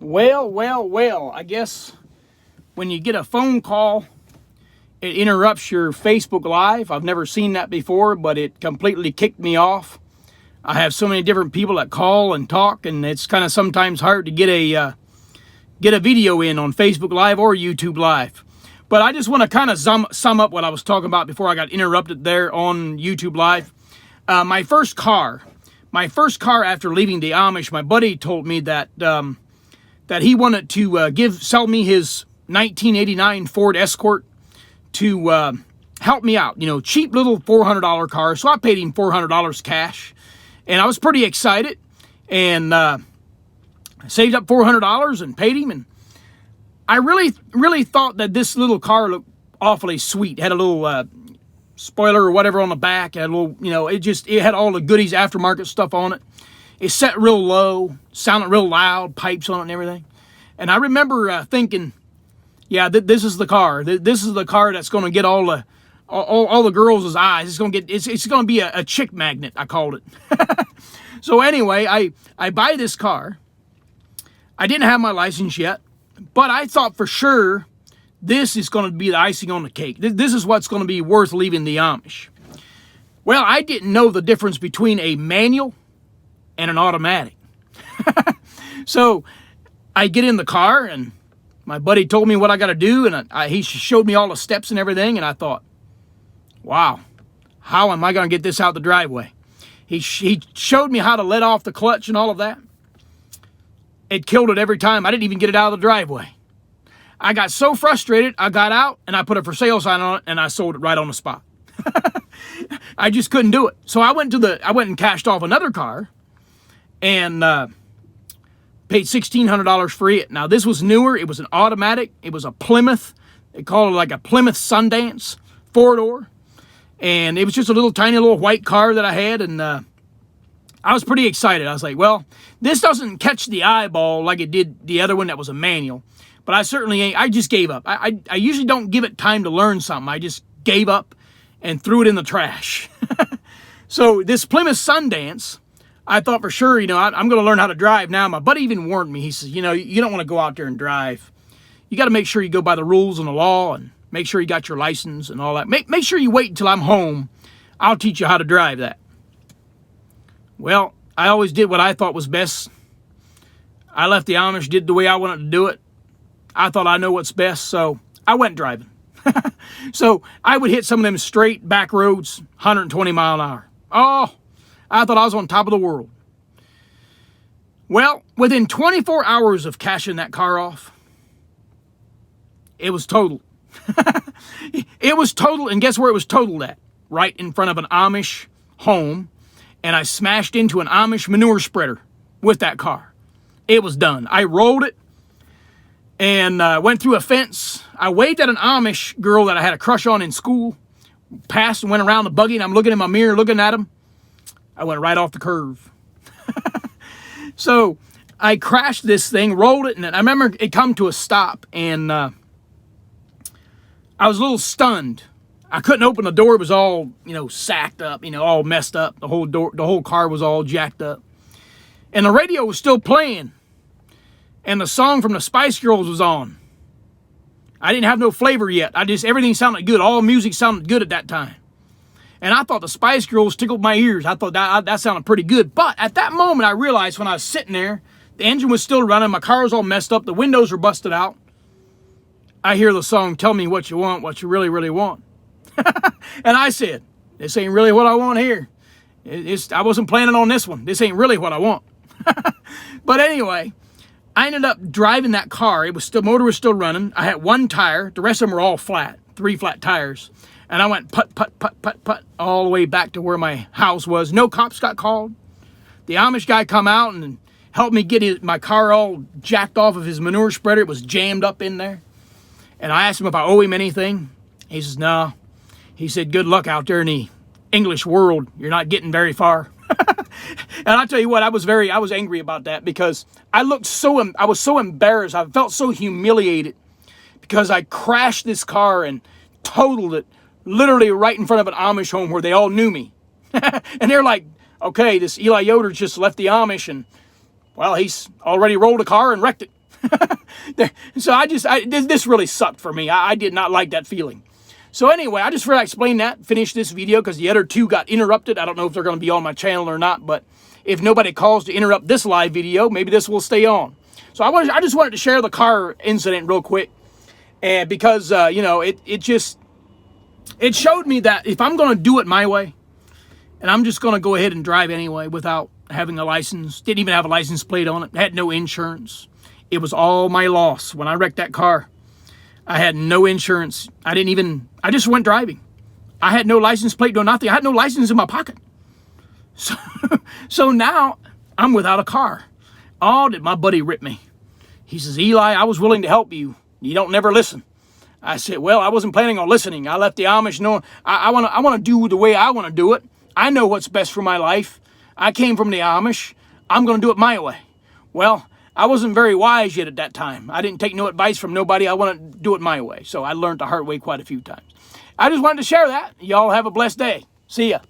Well, I guess when you get a phone call, it interrupts your Facebook Live. I've never seen that before, but it completely kicked me off. I have so many different people that call and talk, and it's kind of sometimes hard to get a video in on Facebook Live or YouTube Live. But I just want to kind of sum up what I was talking about before I got interrupted there on YouTube Live. My first car after leaving the Amish, my buddy told me that he wanted to sell me his 1989 Ford Escort to help me out. You know, cheap little $400 car. So I paid him $400 cash, and I was pretty excited, and saved up $400 and paid him. And I really thought that this little car looked awfully sweet. It had a little spoiler or whatever on the back. It had a little, you know, it had all the goodies, aftermarket stuff on it. It set real low, sounded real loud, pipes on it and everything. And I remember thinking, yeah, this is the car. This is the car that's going to get all the girls' eyes. It's going to be a chick magnet, I called it. So anyway, I buy this car. I didn't have my license yet, but I thought for sure this is going to be the icing on the cake. This is what's going to be worth leaving the Amish. Well, I didn't know the difference between a manual and an automatic. So I get in the car, and my buddy told me what I got to do, and he showed me all the steps and everything, and I thought, wow, how am I going to get this out the driveway? He showed me how to let off the clutch and all of that. It killed it every time. I didn't even get it out of the driveway. I got so frustrated, I got out, and I put a for sale sign on it, and I sold it right on the spot. I just couldn't do it. So I went and cashed off another car, and paid $1,600 for it. Now, this was newer. It was an automatic. It was a Plymouth. They call it like a Plymouth Sundance 4-door. And it was just a little tiny little white car that I had, and I was pretty excited. I was like, well, this doesn't catch the eyeball like it did the other one that was a manual. But I certainly ain't. I just gave up. I usually don't give it time to learn something. I just gave up and threw it in the trash. So this Plymouth Sundance, I thought for sure, you know, I'm going to learn how to drive now. My buddy even warned me. He says, you know, you don't want to go out there and drive. You got to make sure you go by the rules and the law, and make sure you got your license and all that. Make sure you wait until I'm home. I'll teach you how to drive that. Well, I always did what I thought was best. I left the Amish, did the way I wanted to do it. I thought I know what's best, so I went driving. So I would hit some of them straight back roads, 120 mile an hour. Oh, I thought I was on top of the world. Well, within 24 hours of cashing that car off, it was totaled. It was totaled, and guess where it was totaled at? Right in front of an Amish home, and I smashed into an Amish manure spreader with that car. It was done. I rolled it and went through a fence. I waved at an Amish girl that I had a crush on in school, passed and went around the buggy, and I'm looking in my mirror, looking at him. I went right off the curve. So I crashed this thing, rolled it, and I remember it come to a stop, and I was a little stunned. I couldn't open the door. It was all, you know, sacked up, you know, all messed up. The whole car was all jacked up. And the radio was still playing. And the song from the Spice Girls was on. I didn't have no flavor yet. Everything sounded good. All music sounded good at that time. And I thought the Spice Girls tickled my ears. I thought that sounded pretty good. But at that moment, I realized when I was sitting there, the engine was still running. My car was all messed up. The windows were busted out. I hear the song, "Tell Me What You Want, What You Really, Really Want." And I said, this ain't really what I want here. I wasn't planning on this one. This ain't really what I want. But anyway, I ended up driving that car. Motor was still running. I had one tire. The rest of them were all flat, 3 flat tires. And I went put, put, put, put, put, all the way back to where my house was. No cops got called. The Amish guy come out and helped me get my car all jacked off of his manure spreader. It was jammed up in there. And I asked him if I owe him anything. He says, no. He said, good luck out there in the English world. You're not getting very far. And I'll tell you what, I was angry about that, because I was so embarrassed. I felt so humiliated because I crashed this car and totaled it literally right in front of an Amish home where they all knew me. And they're like, okay, this Eli Yoder just left the Amish, and well, he's already rolled a car and wrecked it. So this really sucked for me. I did not like that feeling. So anyway, I just figured I'd explain that, finish this video, because the other two got interrupted. I don't know if they're going to be on my channel or not, but if nobody calls to interrupt this live video, maybe this will stay on. So I just wanted to share the car incident real quick, and because you know, it showed me that if I'm going to do it my way, and I'm just going to go ahead and drive anyway without having a license, didn't even have a license plate on it, had no insurance. It was all my loss. When I wrecked that car, I had no insurance. I just went driving. I had no license plate, no nothing. I had no license in my pocket. So now I'm without a car. Oh, did my buddy rip me. He says, Eli, I was willing to help you. You don't never listen. I said, well, I wasn't planning on listening. I let the Amish know I want to do the way I want to do it. I know what's best for my life. I came from the Amish. I'm going to do it my way. Well, I wasn't very wise yet at that time. I didn't take no advice from nobody. I want to do it my way. So I learned the hard way quite a few times. I just wanted to share that. Y'all have a blessed day. See ya.